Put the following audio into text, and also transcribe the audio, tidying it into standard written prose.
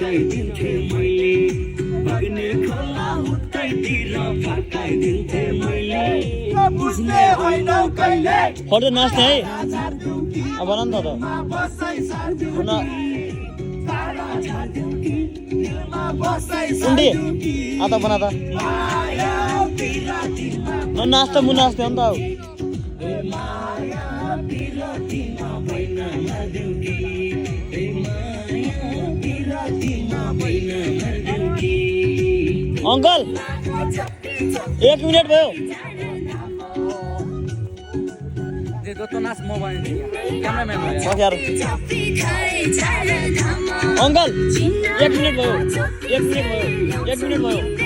फर्काइदिन्थे मैले बग्ने खोला उतैतिर फर्काइदिन्थे मैले बुझ्ने होइनौ कहिले फोटो नाच्ने है अब बना नि त उन्डी आता बना त नाच्दा मु नाच्ने हो नि त अंकल 1 मिनट भयो अंकल 1 मिनट भयो 1 मिनट भयो 1 मिनट भयो